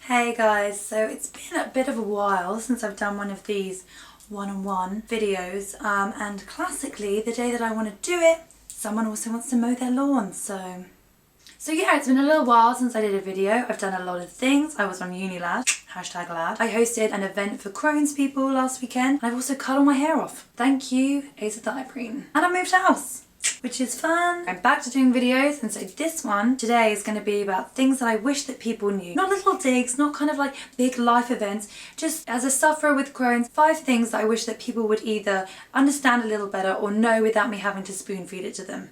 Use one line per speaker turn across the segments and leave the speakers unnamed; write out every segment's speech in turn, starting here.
Hey guys, so it's been a bit of a while since I've done one of these one-on-one videos and classically the day that I want to do it, someone also wants to mow their lawn, so yeah, it's been a little while since I did a video. I've done a lot of things. I was on Unilad, hashtag lad. I hosted an event for Crohn's people last weekend. I've also cut all my hair off. Thank you, azathioprine. And I moved house, which is fun. I'm back to doing videos, and so this one today is going to be about things that I wish that people knew. Not little digs, not kind of like big life events, just as a sufferer with Crohn's, 5 things that I wish that people would either understand a little better or know without me having to spoon feed it to them.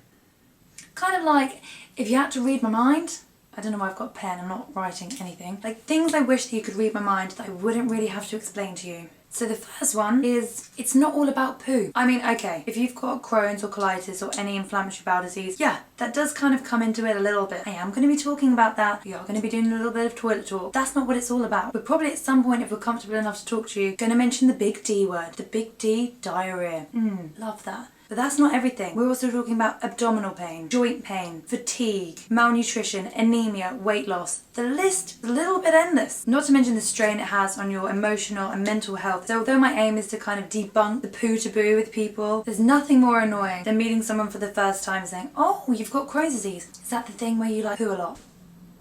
Kind of like if you had to read my mind. I don't know why I've got a pen, I'm not writing anything. Like things I wish that you could read my mind that I wouldn't really have to explain to you. So the first one is, it's not all about poo. I mean, okay, if you've got Crohn's or colitis or any inflammatory bowel disease, yeah, that does kind of come into it a little bit. I am going to be talking about that. We are going to be doing a little bit of toilet talk. That's not what it's all about. But probably at some point, if we're comfortable enough to talk to you, going to mention the big D word. The big D, diarrhea. Love that. But that's not everything. We're also talking about abdominal pain, joint pain, fatigue, malnutrition, anemia, weight loss. The list is a little bit endless. Not to mention the strain it has on your emotional and mental health. So although my aim is to kind of debunk the poo taboo with people, there's nothing more annoying than meeting someone for the first time saying, oh, you've got Crohn's disease. Is that the thing where you like poo a lot?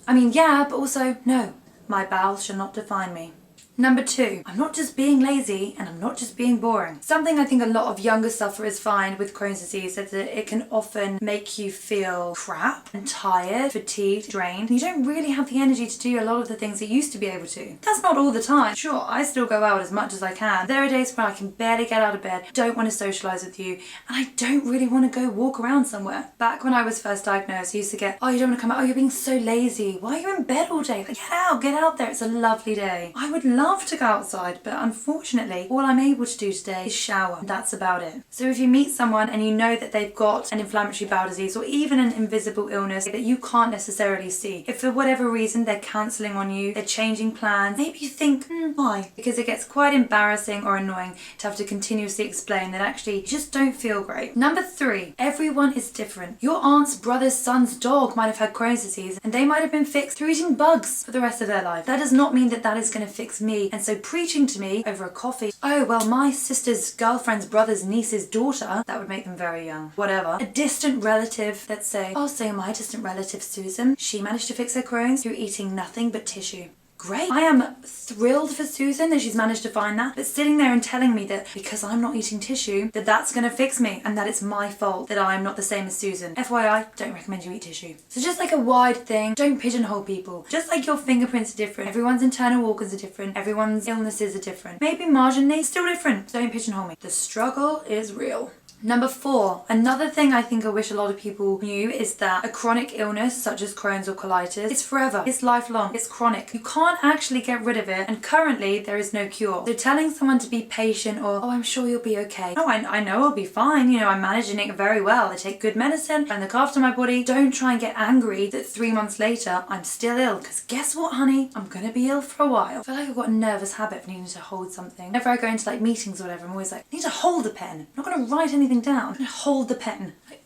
I mean, yeah, but also, no. My bowels shall not define me. Number 2, I'm not just being lazy and I'm not just being boring. Something I think a lot of younger sufferers find with Crohn's disease is that it can often make you feel crap and tired, fatigued, drained. You don't really have the energy to do a lot of the things that you used to be able to. That's not all the time. Sure, I still go out as much as I can. There are days where I can barely get out of bed, don't want to socialise with you, and I don't really want to go walk around somewhere. Back when I was first diagnosed, I used to get, oh, you don't want to come out, oh, you're being so lazy. Why are you in bed all day? Like, get out there, it's a lovely day. I would love to go outside, but unfortunately all I'm able to do today is shower. That's about it. So if you meet someone and you know that they've got an inflammatory bowel disease or even an invisible illness that you can't necessarily see, if for whatever reason they're cancelling on you, they're changing plans, maybe you think, why? Because it gets quite embarrassing or annoying to have to continuously explain that actually you just don't feel great. Number 3, everyone is different. Your aunt's brother's son's dog might have had Crohn's disease and they might have been fixed through eating bugs for the rest of their life. That does not mean that that is going to fix me, and so preaching to me over a coffee, oh well, my sister's girlfriend's brother's niece's daughter, that would make them very young, whatever. A distant relative, let's say, oh, so my distant relative Susan, she managed to fix her Crohn's through eating nothing but tissue. Great. I am thrilled for Susan that she's managed to find that, but sitting there and telling me that because I'm not eating tissue, that that's going to fix me and that it's my fault that I'm not the same as Susan. FYI, don't recommend you eat tissue. So just like a wide thing, don't pigeonhole people. Just like your fingerprints are different, everyone's internal organs are different, everyone's illnesses are different. Maybe marginally, still different. Don't pigeonhole me. The struggle is real. Number 4, another thing I think I wish a lot of people knew is that a chronic illness such as Crohn's or colitis is forever, it's lifelong, it's chronic. You can't actually get rid of it, and currently there is no cure. So telling someone to be patient or, oh, I'm sure you'll be okay. No, I know I'll be fine, you know, I'm managing it very well. I take good medicine, I look after my body. Don't try and get angry that 3 months later I'm still ill, because guess what, honey? I'm gonna be ill for a while. I feel like I've got a nervous habit of needing to hold something. Whenever I go into like meetings or whatever, I'm always like, I need to hold a pen. I'm not gonna write anything down. I'm gonna hold the pen. Like,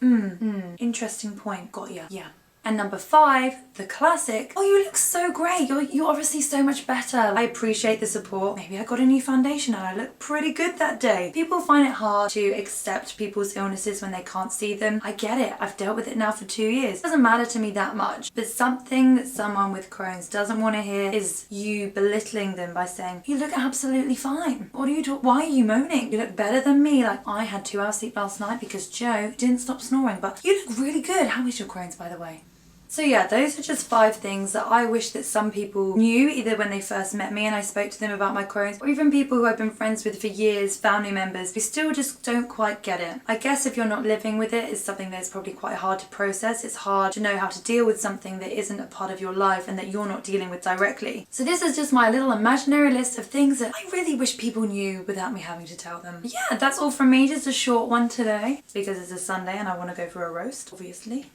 interesting point. Got ya. Yeah. And number 5, the classic, oh, you look so great. You're obviously so much better. I appreciate the support. Maybe I got a new foundation and I look pretty good that day. People find it hard to accept people's illnesses when they can't see them. I get it. I've dealt with it now for 2 years. It doesn't matter to me that much. But something that someone with Crohn's doesn't want to hear is you belittling them by saying, you look absolutely fine. What are you talking? Why are you moaning? You look better than me. Like, I had 2 hours sleep last night because Joe didn't stop snoring. But you look really good. How is your Crohn's, by the way? So yeah, those are just 5 things that I wish that some people knew, either when they first met me and I spoke to them about my Crohn's, or even people who I've been friends with for years, family members, who still just don't quite get it. I guess if you're not living with it, it's something that's probably quite hard to process. It's hard to know how to deal with something that isn't a part of your life and that you're not dealing with directly. So this is just my little imaginary list of things that I really wish people knew without me having to tell them. Yeah, that's all from me, just a short one today, because it's a Sunday and I want to go for a roast, obviously.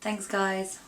Thanks guys.